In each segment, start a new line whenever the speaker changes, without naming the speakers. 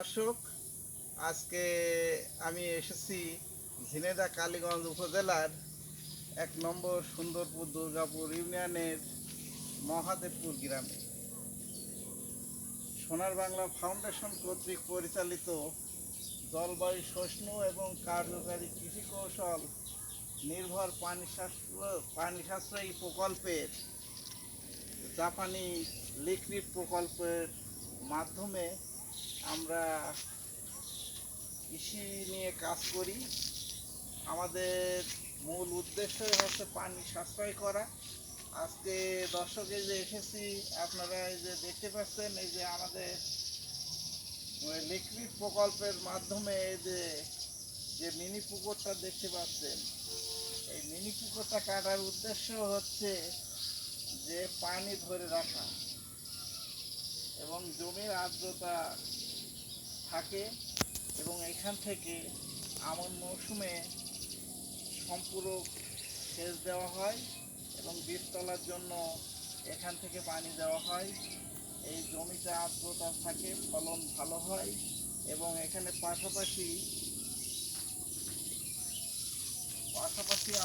দর্শক, আজকে আমি এসেছি ঝিনেদা কালীগঞ্জ উপজেলার ১ নম্বর সুন্দরপুর দুর্গাপুর ইউনিয়নের মহাদেবপুর গ্রামে সোনার বাংলা ফাউন্ডেশন কর্তৃক পরিচালিত জলবায়ু সহিষ্ণু এবং কার্যকারী কৃষি কৌশল নির্ভর পানি সাশ্রয়ী প্রকল্পের জাপানি লিকুইড প্রকল্পের মাধ্যমে আমরা কৃষি নিয়ে কাজ করি। আমাদের মূল উদ্দেশ্যই হচ্ছে পানি সাশ্রয় করা। আজকে দর্শকে যে এসেছি, আপনারা এই যে দেখতে পাচ্ছেন, এই যে আমাদের লিকুইড প্রকল্পের মাধ্যমে এই যে যে মিনি পুকুরটা দেখতে পাচ্ছেন, এই মিনি পুকুরটা কাটার উদ্দেশ্য হচ্ছে যে পানি ধরে রাখা এবং জমির আর্দ্রতা থাকে এবং এখান থেকে আমন মৌসুমে সম্পূরক সেচ দেওয়া হয় এবং বীজ তলার জন্য এখান থেকে পানি দেওয়া হয়। এই জমিতে আর্দ্রতা থাকে, ফলন ভালো হয় এবং এখানে পাশাপাশি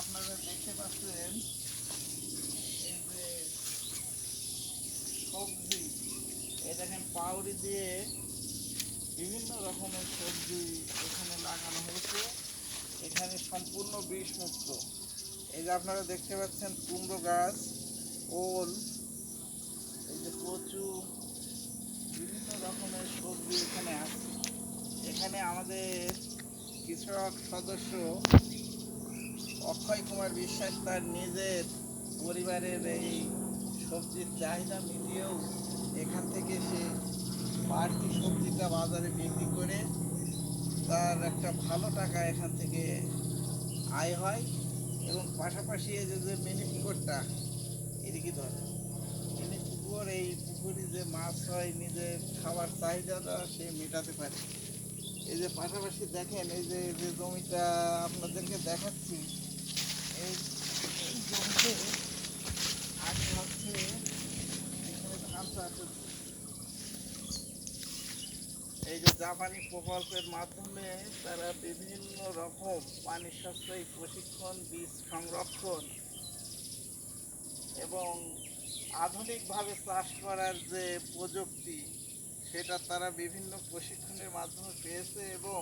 আপনারা দেখতে পাচ্ছেন এই যে সবজি, এই দেখেন পাউরি দিয়ে বিভিন্ন রকমের সবজি এখানে লাগানো হয়েছে। এখানে সম্পূর্ণ বিষমুক্ত। এই যে আপনারা দেখতে পাচ্ছেন কুমড়ো গাছ, ওল, এই যে কচু, বিভিন্ন রকমের সবজি এখানে আছে। এখানে আমাদের কৃষক সদস্য অক্ষয় কুমার বিশ্বাস তার নিজের পরিবারের এই সবজির চাহিদা মিটিয়েও এখান থেকে সে বাড়তি সবজিটা বাজারে বিক্রি করে তার একটা ভালো টাকা এখান থেকে আয় হয়। এবং পাশাপাশি এই যে মিনি পুকুরটা, এদিকে ধরে মিনি পুকুর, এই পুকুরে যে মাছ হয় নিজের খাবার চাহিদাটা সে মেটাতে পারে। এই যে পাশাপাশি দেখেন, এই যে যে জমিটা আপনাদেরকে দেখাচ্ছি, এই এই জমিতে আগে হচ্ছে এখানে ধান চাষ হচ্ছে। এই যে জাপানি প্রকল্পের মাধ্যমে তারা বিভিন্ন রকম পানি সাশ্রয়ী প্রশিক্ষণ, বীজ সংরক্ষণ এবং আধুনিকভাবে চাষ করার যে প্রযুক্তি, সেটা তারা বিভিন্ন প্রশিক্ষণের মাধ্যমে পেয়েছে এবং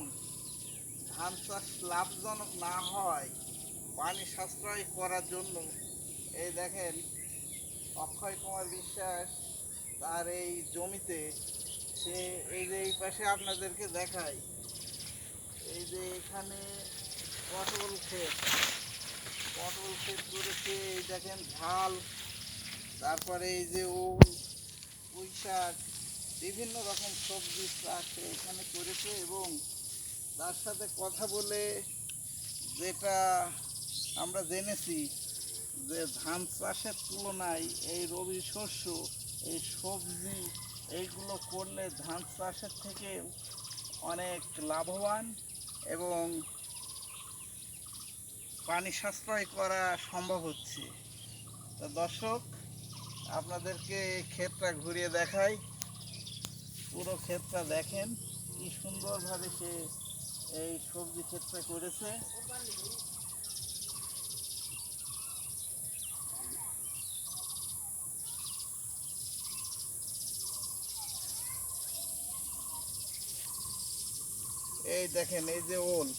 ধান চাষ লাভজনক না হয় পানি সাশ্রয় করার জন্য এই দেখেন অক্ষয় কুমার বিশ্বাস তার এই জমিতে সে এই যে এই পাশে আপনাদেরকে দেখাই, এই যে এখানে পটল ক্ষেত করেছে। এই দেখেন ঝাল, তারপরে এই যে ওল, পুঁই শাক, বিভিন্ন রকম সবজি চাষ এখানে করেছে। এবং তার সাথে কথা বলে যেটা আমরা জেনেছি যে ধান চাষের তুলনায় এই রবি শস্য, এই সবজি, এইগুলো করলে ধান চাষের থেকে অনেক লাভবান এবং পানি সাশ্রয় করা সম্ভব হচ্ছে। তো দর্শক, আপনাদেরকে এই ক্ষেতটা ঘুরিয়ে দেখাই। পুরো ক্ষেতটা দেখেন কি সুন্দরভাবে সে এই সবজি ক্ষেতটা করেছে। এই দেখেন, এই যে ওল,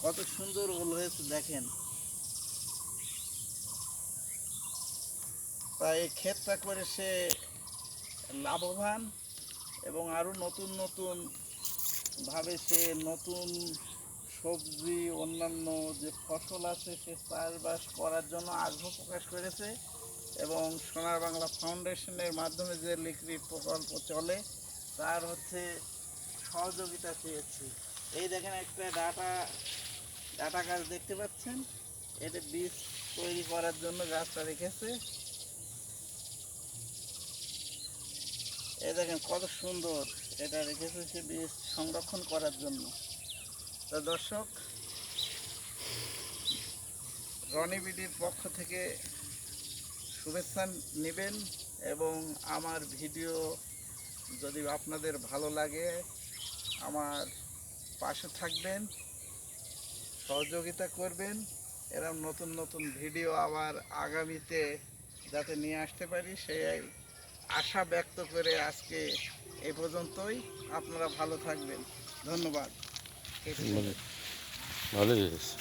কত সুন্দর ওল হয়েছে দেখেন। তাই এই ক্ষেতটা করে সে লাভবান এবং আরও নতুন নতুন ভাবে সে নতুন সবজি, অন্যান্য যে ফসল আছে সে চাষবাস করার জন্য আগ্রহ প্রকাশ করেছে। এবং সোনার বাংলা ফাউন্ডেশনের মাধ্যমে যে লিকুইড প্রকল্প চলে তার হচ্ছে সহযোগিতা পেয়েছি। এই দেখেন একটা ডাটা গাছ দেখতে পাচ্ছেন, এটা বীজ তৈরি করার জন্য গাছটা রেখেছে। এই দেখেন কত সুন্দর এটা রেখেছে সে বীজ সংরক্ষণ করার জন্য। তো দর্শক, রনি বিডির পক্ষ থেকে শুভেচ্ছা নেবেন এবং আমার ভিডিও যদি আপনাদের ভালো লাগে আমার পাশে থাকবেন, সহযোগিতা করবেন, এরকম নতুন নতুন ভিডিও আবার আগামীতে যাতে নিয়ে আসতে পারি সেই আশা ব্যক্ত করে আজকে এই পর্যন্তই। আপনারা ভালো থাকবেন, ধন্যবাদ।
ভালোই হয়েছে।